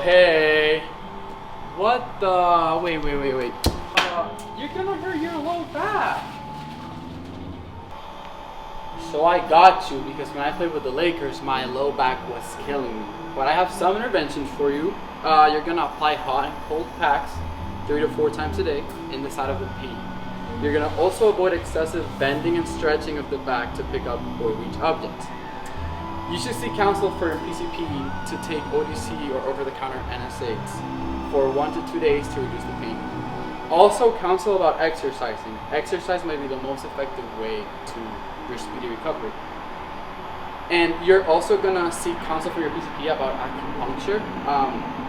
Hey, what the? Wait. You're gonna hurt your low back. So I got you because when I played with the Lakers, my low back was killing me. But I have some interventions for you. You're gonna apply hot and cold packs 3 to 4 times a day in the side of the pain. You're gonna also avoid excessive bending and stretching of the back to pick up or reach objects. You should seek counsel for your PCP to take ODC or over-the-counter NSAIDs for 1 to 2 days to reduce the pain. Also, counsel about exercising. Exercise might be the most effective way to your speedy recovery. And you're also gonna seek counsel for your PCP about acupuncture.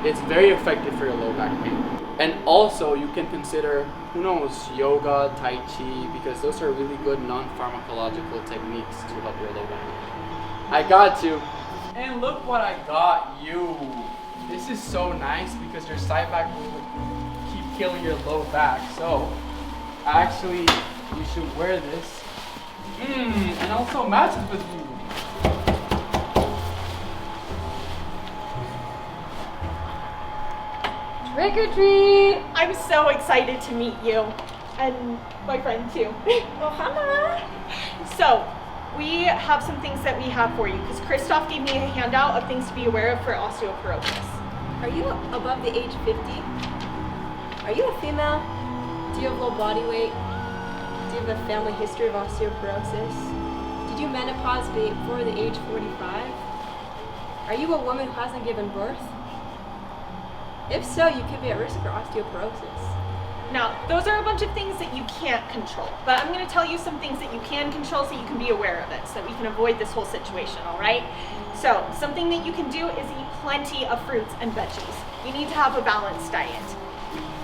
It's very effective for your low back pain. And also, you can consider, who knows, yoga, tai chi, because those are really good non-pharmacological techniques to help your low back. I got you. And look what I got you. This is so nice because your side back will keep killing your low back. So, actually, you should wear this. And also matches with you. Trick or treat! I'm so excited to meet you. And my friend too. Oh, hi. So, we have some things that we have for you because Christoph gave me a handout of things to be aware of for osteoporosis. Are you above the age 50? Are you a female? Do you have low body weight? Do you have a family history of osteoporosis? Did you menopause before the age 45? Are you a woman who hasn't given birth? If so, you could be at risk for osteoporosis. Now, those are a bunch of things that you can't control, but I'm going to tell you some things that you can control so you can be aware of it, so that we can avoid this whole situation, all right? So, something that you can do is eat plenty of fruits and veggies. You need to have a balanced diet.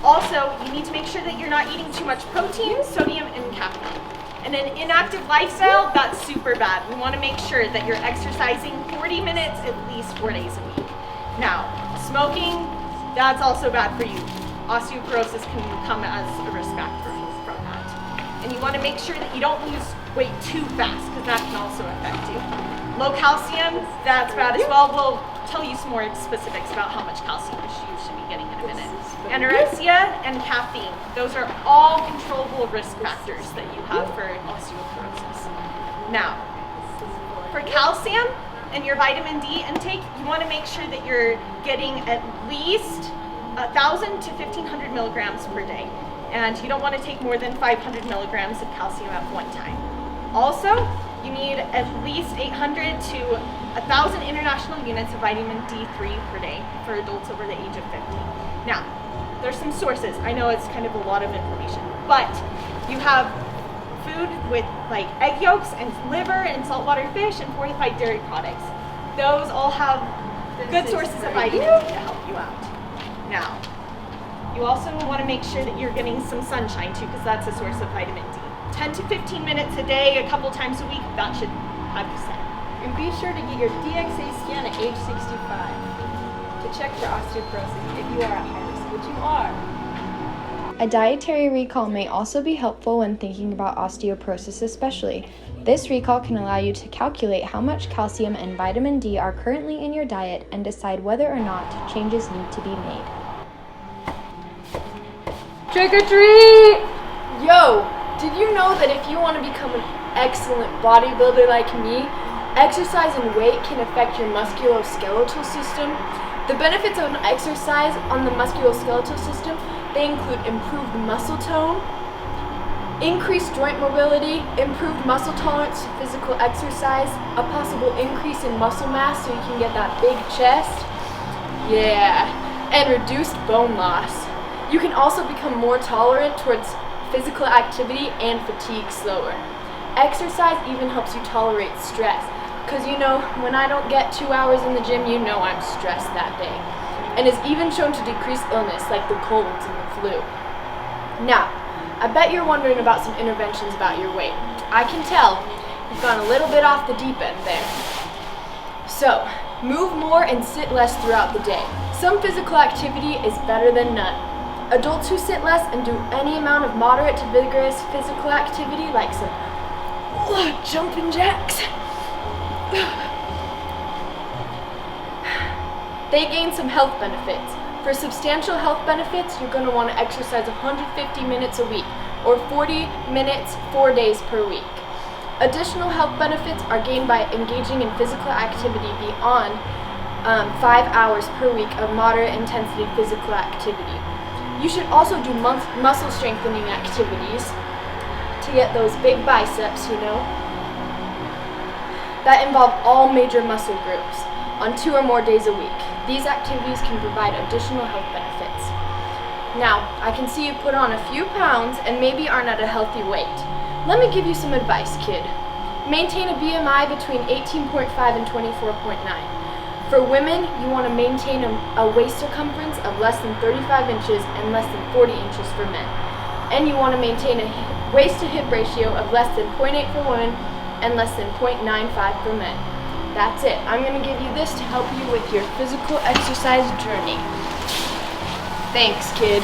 Also, you need to make sure that you're not eating too much protein, sodium, and caffeine. And an inactive lifestyle, that's super bad. We want to make sure that you're exercising 40 minutes at least 4 days a week. Now, smoking, that's also bad for you. Osteoporosis can come as a risk factor from that. And you want to make sure that you don't lose weight too fast because that can also affect you. Low calcium, that's bad as well. We'll tell you some more specifics about how much calcium you should be getting in a minute. Anorexia and caffeine, those are all controllable risk factors that you have for osteoporosis. Now, for calcium and your vitamin D intake, you want to make sure that you're getting at least 1,000 to 1,500 milligrams per day. And you don't want to take more than 500 milligrams of calcium at one time. Also, you need at least 800 to 1,000 international units of vitamin D3 per day for adults over the age of 50. Now, there's some sources. I know it's kind of a lot of information, but you have food with like egg yolks and liver and saltwater fish and fortified dairy products. Those all have good sources of vitamin D to help you out. Now, you also want to make sure that you're getting some sunshine too, because that's a source of vitamin D. 10 to 15 minutes a day, a couple times a week, that should have you set. And be sure to get your DXA scan at age 65 to check for osteoporosis if you are at high risk, which you are. A dietary recall may also be helpful when thinking about osteoporosis especially. This recall can allow you to calculate how much calcium and vitamin D are currently in your diet and decide whether or not changes need to be made. Trick or treat! Yo, did you know that if you want to become an excellent bodybuilder like me, exercise and weight can affect your musculoskeletal system? The benefits of an exercise on the musculoskeletal system, they include improved muscle tone, increased joint mobility, improved muscle tolerance to physical exercise, a possible increase in muscle mass so you can get that big chest, and reduced bone loss. You can also become more tolerant towards physical activity and fatigue slower. Exercise even helps you tolerate stress, because you know, when I don't get 2 hours in the gym, you know I'm stressed that day. And is even shown to decrease illness like the colds and the flu. Now, I bet you're wondering about some interventions about your weight. I can tell you've gone a little bit off the deep end there. So, move more and sit less throughout the day. Some physical activity is better than none. Adults who sit less and do any amount of moderate to vigorous physical activity, like some jumping jacks, they gain some health benefits. For substantial health benefits, you're going to want to exercise 150 minutes a week, or 40 minutes 4 days per week. Additional health benefits are gained by engaging in physical activity beyond 5 hours per week of moderate intensity physical activity. You should also do muscle strengthening activities to get those big biceps, that involve all major muscle groups on 2 or more days a week. These activities can provide additional health benefits. Now, I can see you put on a few pounds and maybe aren't at a healthy weight. Let me give you some advice, kid. Maintain a BMI between 18.5 and 24.9. For women, you want to maintain a waist circumference of less than 35 inches and less than 40 inches for men. And you want to maintain a waist to hip ratio of less than 0.8 for women and less than 0.95 for men. That's it. I'm going to give you this to help you with your physical exercise journey. Thanks, kid.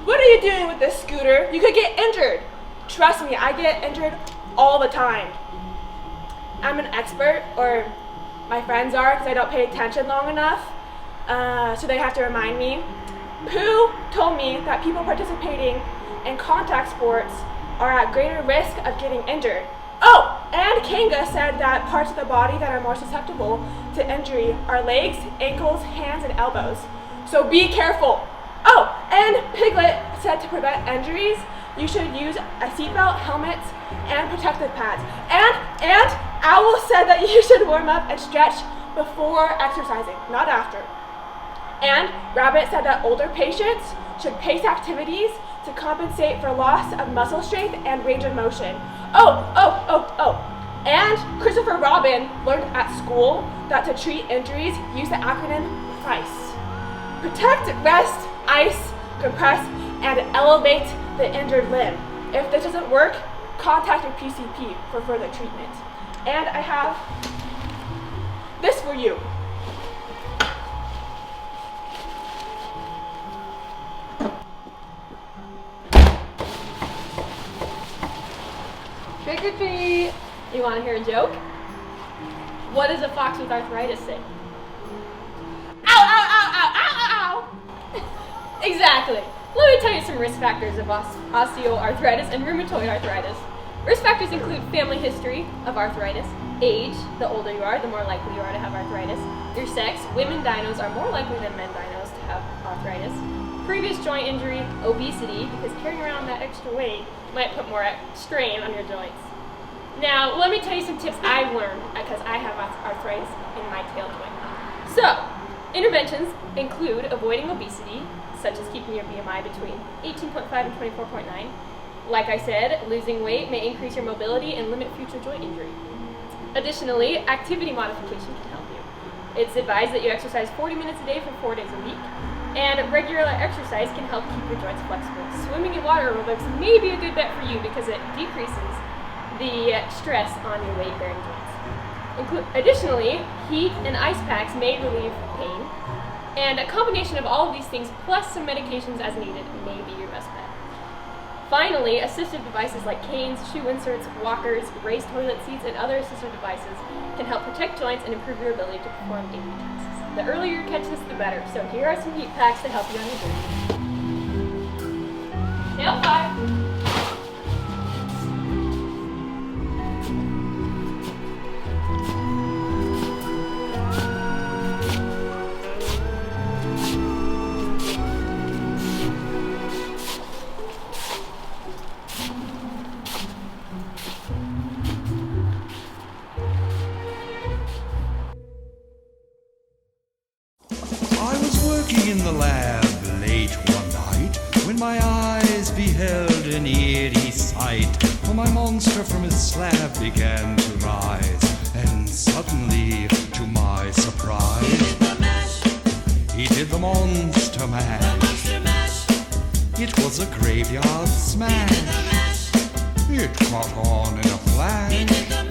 What are you doing with this scooter? You could get injured. Trust me, I get injured all the time. I'm an expert, or my friends are, because I don't pay attention long enough, so they have to remind me. Pooh told me that people participating in contact sports are at greater risk of getting injured. Oh, and Kanga said that parts of the body that are more susceptible to injury are legs, ankles, hands, and elbows. So be careful. Oh, and Piglet said to prevent injuries, you should use a seatbelt, helmets, and protective pads. And Owl said that you should warm up and stretch before exercising, not after. And Rabbit said that older patients should pace activities to compensate for loss of muscle strength and range of motion. Oh. And Christopher Robin learned at school that to treat injuries, use the acronym PRICE. Protect, rest, ice, compress, and elevate the injured limb. If this doesn't work, contact your PCP for further treatment. And I have this for you. Trick or treat! You want to hear a joke? What does a fox with arthritis say? Ow, ow, ow, ow, ow, ow, ow! Exactly. Let me tell you some risk factors of osteoarthritis and rheumatoid arthritis. Risk factors include family history of arthritis, age, the older you are, the more likely you are to have arthritis, your sex, women dinos are more likely than men dinos to have arthritis, previous joint injury, obesity, because carrying around that extra weight might put more strain on your joints. Now, let me tell you some tips I've learned because I have arthritis in my tail joint. So, interventions include avoiding obesity, such as keeping your BMI between 18.5 and 24.9. Like I said, losing weight may increase your mobility and limit future joint injury. Additionally, activity modification can help you. It's advised that you exercise 40 minutes a day for 4 days a week, and regular exercise can help keep your joints flexible. Swimming in water aerobics may be a good bet for you because it decreases the stress on your weight-bearing joints. Additionally, heat and ice packs may relieve pain, and a combination of all of these things plus some medications as needed may be your best bet. Finally, assistive devices like canes, shoe inserts, walkers, raised toilet seats, and other assistive devices can help protect joints and improve your ability to perform daily tasks. The earlier you catch this, the better. So here are some heat packs to help you on your journey. Nail 5. In the lab late one night, when my eyes beheld an eerie sight, for my monster from his slab began to rise, and suddenly, to my surprise, he did the monster mash. It was a graveyard smash. It caught on in a flash.